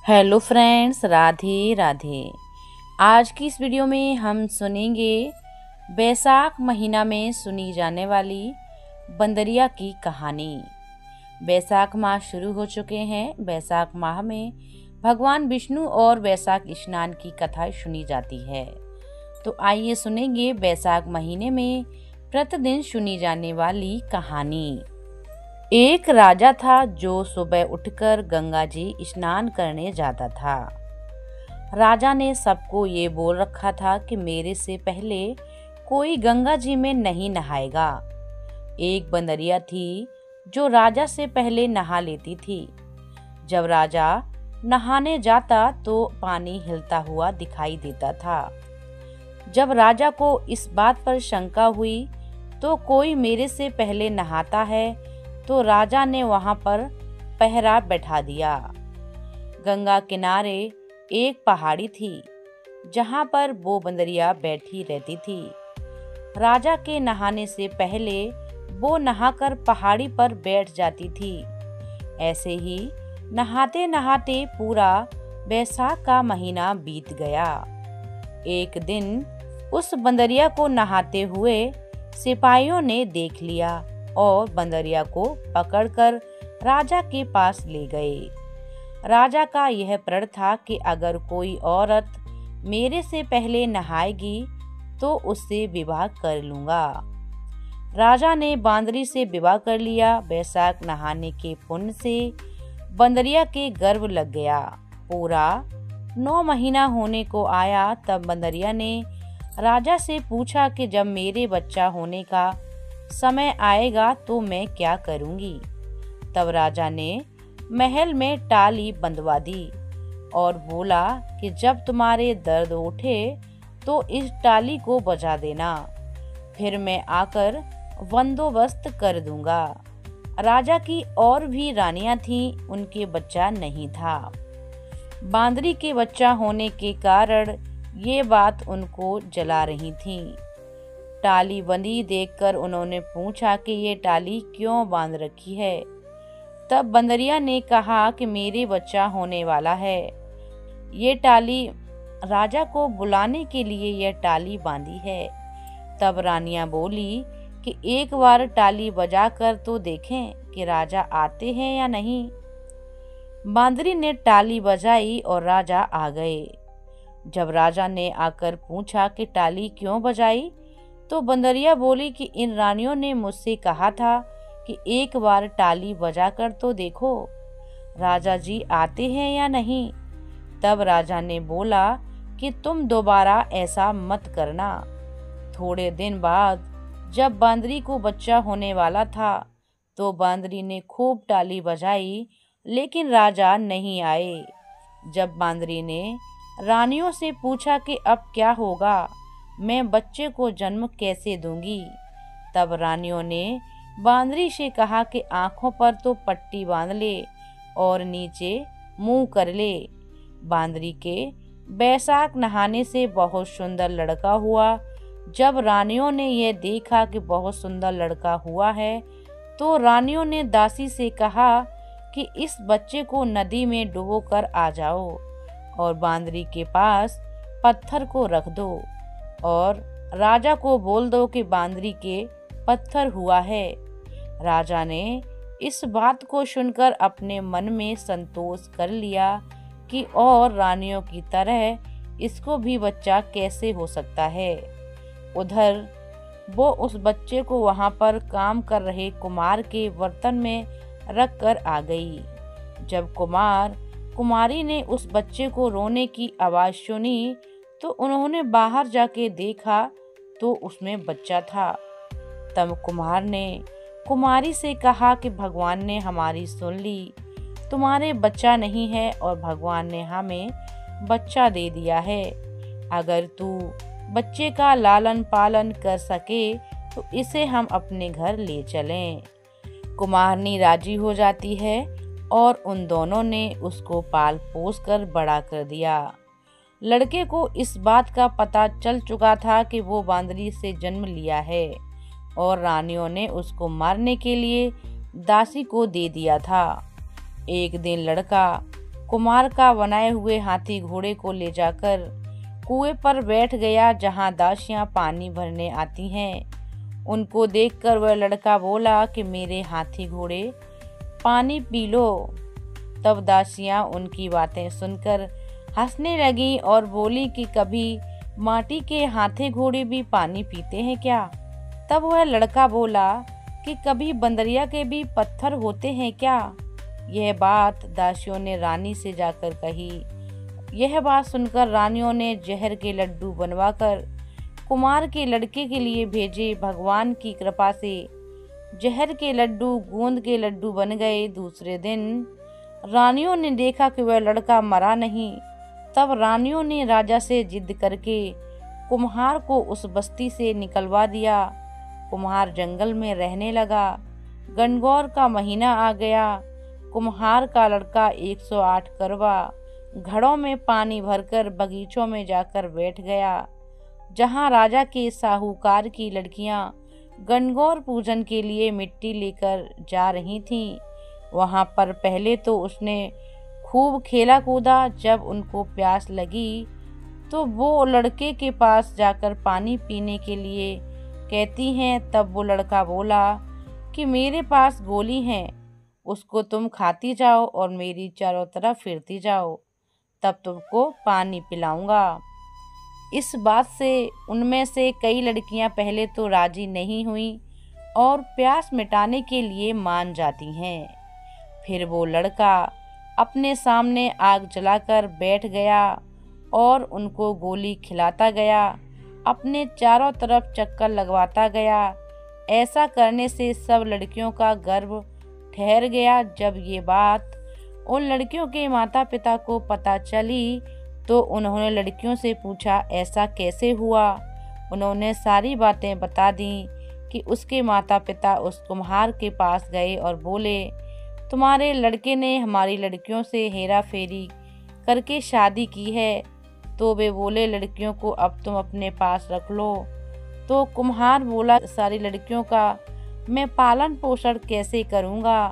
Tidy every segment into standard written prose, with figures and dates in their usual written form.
Hello friends, Radhe Radhe. आज की इस वीडियो में हम सुनेंगे बैसाख महीना में सुनी जाने वाली बंदरिया की कहानी। बैसाख माह शुरू हो चुके हैं। बैसाख माह में भगवान विष्णु और बैसाख स्नान की कथा सुनी जाती है। तो आइए सुनेंगे बैसाख महीने में प्रतिदिन सुनी जाने वाली कहानी। एक राजा था जो सुबह उठकर गंगा जी स्नान करने जाता था। राजा ने सबको ये बोल रखा था कि मेरे से पहले कोई गंगा जी में नहीं नहाएगा। एक बंदरिया थी जो राजा से पहले नहा लेती थी। जब राजा नहाने जाता तो पानी हिलता हुआ दिखाई देता था। जब राजा को इस बात पर शंका हुई तो कोई मेरे से पहले नहाता है, तो राजा ने वहां पर पहरा बैठा दिया। गंगा किनारे एक पहाड़ी थी जहां पर वो बंदरिया बैठी रहती थी। राजा के नहाने से पहले वो नहाकर पहाड़ी पर बैठ जाती थी। ऐसे ही नहाते नहाते पूरा बैसाख का महीना बीत गया। एक दिन उस बंदरिया को नहाते हुए सिपाहियों ने देख लिया और बंदरिया को पकड़कर राजा के पास ले गए। राजा का यह प्रण था कि अगर कोई औरत मेरे से पहले नहाएगी तो उससे विवाह कर लूंगा। राजा ने बांदरी से विवाह कर लिया। बैसाख नहाने के पुण्य से बंदरिया के गर्भ लग गया। पूरा 9 महीना होने को आया तब बंदरिया ने राजा से पूछा कि जब मेरे बच्चा होने का समय आएगा तो मैं क्या करूंगी। तब राजा ने महल में टाली बंधवा दी और बोला कि जब तुम्हारे दर्द उठे तो इस टाली को बजा देना, फिर मैं आकर बंदोबस्त कर दूंगा। राजा की और भी रानियां थीं, उनके बच्चा नहीं था। बांदरी के बच्चा होने के कारण ये बात उनको जला रही थी। टाली बंधी देखकर उन्होंने पूछा कि ये टाली क्यों बांध रखी है। तब बंदरिया ने कहा कि मेरे बच्चा होने वाला है। ये टाली राजा को बुलाने के लिए यह टाली बांधी है। तब रानियां बोली कि एक बार टाली बजाकर तो देखें कि राजा आते हैं या नहीं। बांदरी ने टाली बजाई और राजा आ गए। जब राजा ने आकर पूछा कि टाली क्यों बजाई, तो बंदरिया बोली कि इन रानियों ने मुझसे कहा था कि एक बार टाली बजाकर तो देखो राजा जी आते हैं या नहीं। तब राजा ने बोला कि तुम दोबारा ऐसा मत करना। थोड़े दिन बाद जब बांदरी को बच्चा होने वाला था तो बांदरी ने खूब टाली बजाई, लेकिन राजा नहीं आए। जब बांदरी ने रानियों से पूछा कि अब क्या होगा, मैं बच्चे को जन्म कैसे दूंगी, तब रानियों ने बांदरी से कहा कि आंखों पर तो पट्टी बांध ले और नीचे मुंह कर ले। बांदरी के बैसाख नहाने से बहुत सुंदर लड़का हुआ। जब रानियों ने यह देखा कि बहुत सुंदर लड़का हुआ है तो रानियों ने दासी से कहा कि इस बच्चे को नदी में डुबो कर आ जाओ और बांदरी के पास पत्थर को रख दो और राजा को बोल दो कि बांदरी के पत्थर हुआ है। राजा ने इस बात को सुनकर अपने मन में संतोष कर लिया कि और रानियों की तरह इसको भी बच्चा कैसे हो सकता है। उधर वो उस बच्चे को वहां पर काम कर रहे कुमार के बर्तन में रख कर आ गई। जब कुमारी ने उस बच्चे को रोने की आवाज सुनी तो उन्होंने बाहर जाके देखा तो उसमें बच्चा था। तब कुम्हार ने कुमारी से कहा कि भगवान ने हमारी सुन ली, तुम्हारे बच्चा नहीं है और भगवान ने हमें बच्चा दे दिया है। अगर तू बच्चे का लालन पालन कर सके तो इसे हम अपने घर ले चलें। कुम्हारनी राजी हो जाती है और उन दोनों ने उसको पाल पोस कर बड़ा कर दिया। लड़के को इस बात का पता चल चुका था कि वो बांदरी से जन्म लिया है और रानियों ने उसको मारने के लिए दासी को दे दिया था। एक दिन लड़का कुम्हार का बनाए हुए हाथी घोड़े को ले जाकर कुएं पर बैठ गया जहां दासियां पानी भरने आती हैं। उनको देखकर वह लड़का बोला कि मेरे हाथी घोड़े पानी पी लो। तब दासियां उनकी बातें सुनकर हंसने लगी और बोली कि कभी माटी के हाथी घोड़े भी पानी पीते हैं क्या? तब वह लड़का बोला कि कभी बंदरिया के भी पत्थर होते हैं क्या? यह बात दासियों ने रानी से जाकर कही। यह बात सुनकर रानियों ने जहर के लड्डू बनवाकर कुमार के लड़के के लिए भेजे। भगवान की कृपा से जहर के लड्डू गोंद के लड्डू बन गए। दूसरे दिन रानियों ने देखा कि वह लड़का मरा नहीं। तब रानियों ने राजा से जिद करके कुम्हार को उस बस्ती से निकलवा दिया। कुम्हार जंगल में रहने लगा। गणगौर का महीना आ गया। कुम्हार का लड़का 108 करवा घड़ों में पानी भरकर बगीचों में जाकर बैठ गया जहां राजा के साहूकार की लड़कियां गणगौर पूजन के लिए मिट्टी लेकर जा रही थीं। वहां पर पहले तो उसने खूब खेला कूदा। जब उनको प्यास लगी तो वो लड़के के पास जाकर पानी पीने के लिए कहती हैं। तब वो लड़का बोला कि मेरे पास गोली है, उसको तुम खाती जाओ और मेरी चारों तरफ फिरती जाओ, तब तुमको पानी पिलाऊंगा। इस बात से उनमें से कई लड़कियां पहले तो राजी नहीं हुई और प्यास मिटाने के लिए मान जाती हैं। फिर वो लड़का अपने सामने आग जलाकर बैठ गया और उनको गोली खिलाता गया, अपने चारों तरफ चक्कर लगवाता गया। ऐसा करने से सब लड़कियों का गर्व ठहर गया। जब ये बात उन लड़कियों के माता पिता को पता चली तो उन्होंने लड़कियों से पूछा ऐसा कैसे हुआ। उन्होंने सारी बातें बता दी कि उसके माता पिता उस कुम्हार के पास गए और बोले तुम्हारे लड़के ने हमारी लड़कियों से हेरा फेरी करके शादी की है। तो वे बोले लड़कियों को अब तुम अपने पास रख लो। तो कुम्हार बोला सारी लड़कियों का मैं पालन पोषण कैसे करूँगा।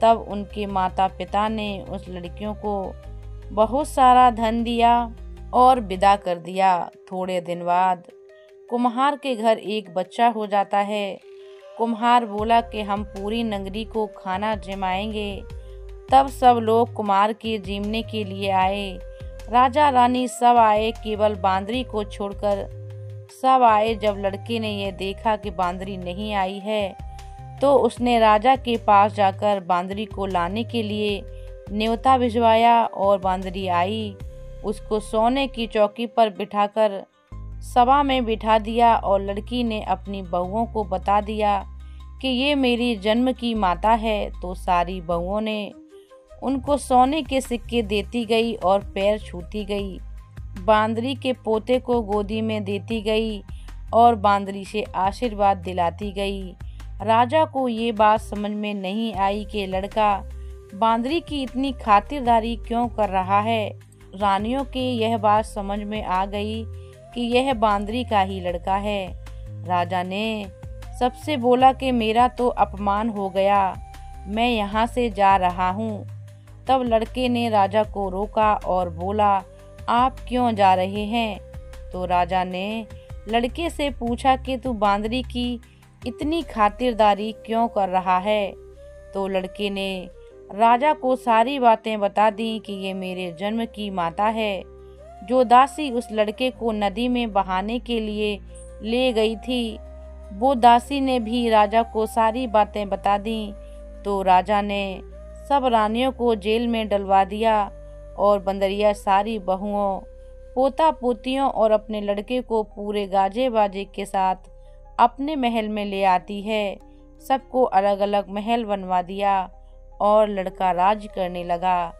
तब उनके माता पिता ने उस लड़कियों को बहुत सारा धन दिया और विदा कर दिया। थोड़े दिन बाद कुम्हार के घर एक बच्चा हो जाता है। कुम्हार बोला कि हम पूरी नगरी को खाना जमाएंगे। तब सब लोग कुम्हार के जीमने के लिए आए। राजा रानी सब आए, केवल बांदरी को छोड़कर सब आए। जब लड़के ने यह देखा कि बांदरी नहीं आई है तो उसने राजा के पास जाकर बांदरी को लाने के लिए न्योता भिजवाया और बांदरी आई। उसको सोने की चौकी पर बिठाकर सभा में बिठा दिया और लड़की ने अपनी बहुओं को बता दिया कि ये मेरी जन्म की माता है। तो सारी बहुओं ने उनको सोने के सिक्के देती गई और पैर छूती गई। बांदरी के पोते को गोदी में देती गई और बांदरी से आशीर्वाद दिलाती गई। राजा को ये बात समझ में नहीं आई कि लड़का बांदरी की इतनी खातिरदारी क्यों कर रहा है। रानियों के यह बात समझ में आ गई कि यह बांदरी का ही लड़का है। राजा ने सबसे बोला कि मेरा तो अपमान हो गया, मैं यहाँ से जा रहा हूँ। तब लड़के ने राजा को रोका और बोला आप क्यों जा रहे हैं। तो राजा ने लड़के से पूछा कि तू बांदरी की इतनी खातिरदारी क्यों कर रहा है। तो लड़के ने राजा को सारी बातें बता दी कि ये मेरे जन्म की माता है। जो दासी उस लड़के को नदी में बहाने के लिए ले गई थी, वो दासी ने भी राजा को सारी बातें बता दी। तो राजा ने सब रानियों को जेल में डलवा दिया और बंदरिया सारी बहुओं, पोता पोतियों और अपने लड़के को पूरे गाजे बाजे के साथ अपने महल में ले आती है। सबको अलग अलग महल बनवा दिया और लड़का राज करने लगा।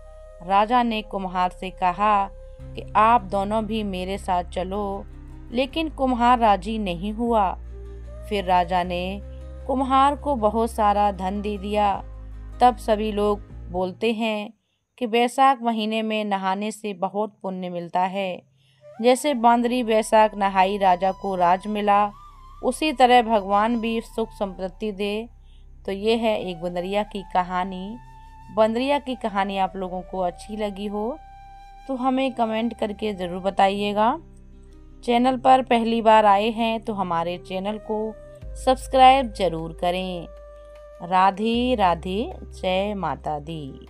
राजा ने कुम्हार से कहा कि आप दोनों भी मेरे साथ चलो, लेकिन कुम्हार राजी नहीं हुआ। फिर राजा ने कुम्हार को बहुत सारा धन दे दिया। तब सभी लोग बोलते हैं कि बैसाख महीने में नहाने से बहुत पुण्य मिलता है। जैसे बांदरी बैसाख नहाई राजा को राज मिला, उसी तरह भगवान भी सुख संपत्ति दे। तो ये है एक बंदरिया की कहानी बंदरिया की कहानी आप लोगों को अच्छी लगी हो तो हमें कमेंट करके ज़रूर बताइएगा। चैनल पर पहली बार आए हैं तो हमारे चैनल को सब्सक्राइब ज़रूर करें। राधे राधे, जय माता दी।